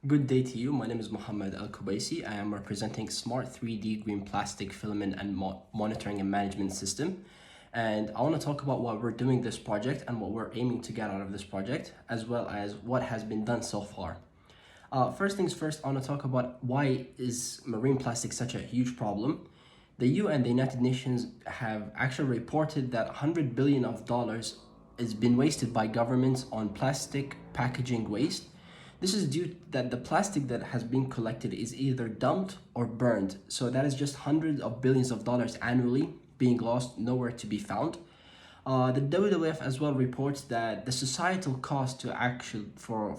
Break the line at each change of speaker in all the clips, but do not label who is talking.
Good day to you. My name is Mohammed Al-Kubaisi. I am representing Smart 3D Greenplastic Filament and Monitoring and Management System. And I want to talk about why we're doing this project and what we're aiming to get out of this project, as well as what has been done so far. First things first, I want to talk about why is marine plastic such a huge problem. The UN and the United Nations have actually reported that $100 billion has been wasted by governments on plastic packaging waste. This is due that the plastic that has been collected is either dumped or burned. So that is just hundreds of billions of dollars annually being lost, nowhere to be found. The WWF as well reports that the societal cost to for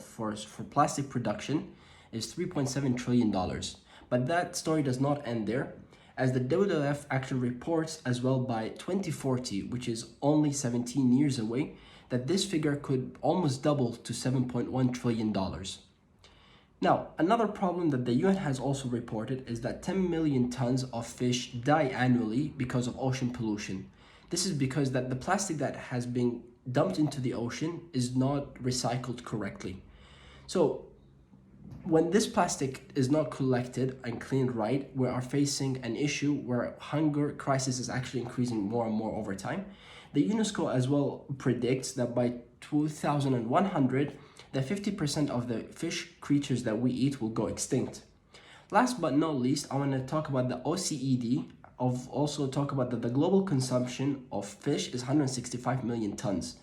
plastic production is $3.7 trillion. But that story does not end there, as the WWF actually reports as well by 2040, which is only 17 years away, that this figure could almost double to $7.1 trillion. Now, another problem that the UN has also reported is that 10 million tons of fish die annually because of ocean pollution. This is because that the plastic that has been dumped into the ocean is not recycled correctly. So when this plastic is not collected and cleaned right, we are facing an issue where hunger crisis is actually increasing more and more over time. The UNESCO as well predicts that by 2100, that 50% of the fish creatures that we eat will go extinct. Last but not least, I want to talk about the OECD, also talk about that the global consumption of fish is 165 million tons.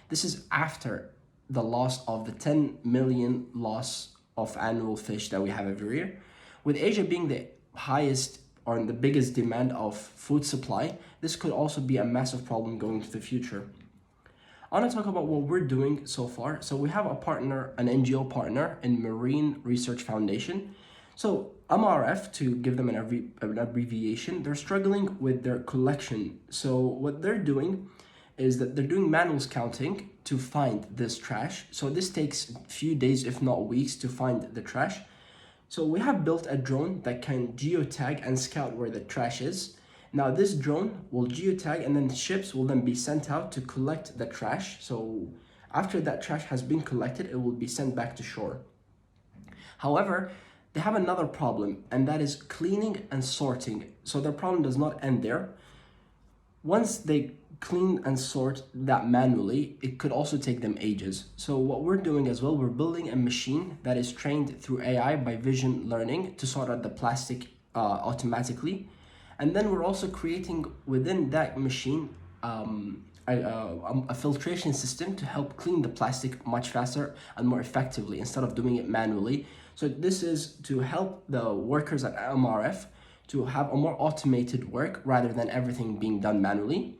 This is after the loss of the 10 million loss of annual fish that we have every year. With Asia being the highest or the biggest demand of food supply, this could also be a massive problem going into the future. I want to talk about what we're doing so far. So we have a partner, an NGO partner in Marine Research Foundation. So MRF, to give them an abbreviation, they're struggling with their collection. So what they're doing is that they're doing manual counting to find this trash. So this takes a few days, if not weeks, to find the trash. So we have built a drone that can geotag and scout where the trash is. Now this drone will geotag, and then ships will then be sent out to collect the trash. So after that trash has been collected, it will be sent back to shore. However, they have another problem, and that is cleaning and sorting. So their problem does not end there. Once they clean and sort that manually, it could also take them ages. So what we're doing as well, we're building a machine that is trained through AI by vision learning to sort out the plastic automatically. And then we're also creating within that machine a filtration system to help clean the plastic much faster and more effectively instead of doing it manually. So this is to help the workers at MRF to have a more automated work rather than everything being done manually.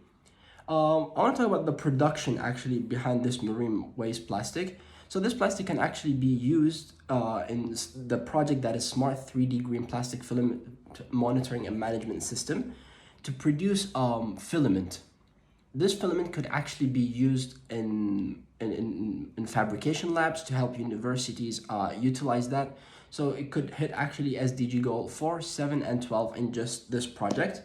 I want to talk about the production actually behind this marine waste plastic. So this plastic can actually be used in the project that is Smart 3D Greenplastic Filament Monitoring and Management System to produce filament. This filament could actually be used in fabrication labs to help universities utilize that. So it could hit actually SDG goal 4, 7, and 12 in just this project.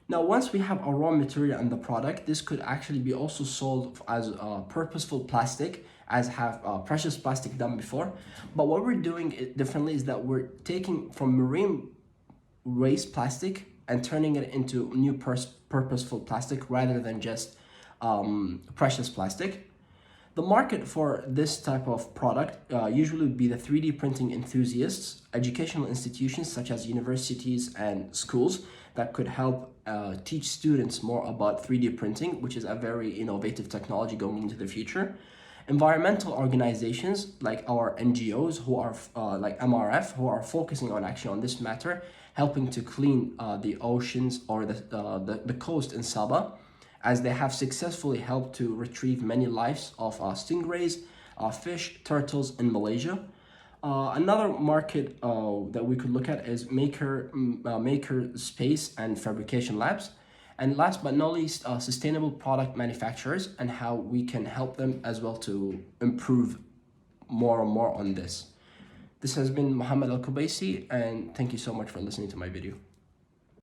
Now, once we have a raw material and the product, this could actually be also sold as purposeful plastic, as have precious plastic done before. But what we're doing differently is that we're taking from marine waste plastic and turning it into new purposeful plastic rather than just precious plastic. The market for this type of product usually would be the 3D printing enthusiasts, educational institutions such as universities and schools that could help teach students more about 3D printing, which is a very innovative technology going into the future. Environmental organizations like our NGOs who are like MRF, who are focusing on actually on this matter, helping to clean the oceans or the coast in Sabah, as they have successfully helped to retrieve many lives of stingrays, fish, turtles in Malaysia. Another market that we could look at is maker space and fabrication labs. And last but not least, sustainable product manufacturers and how we can help them as well to improve more and more on this. This has been Mohammed Al-Kubaisi, and thank you so much for listening to my video.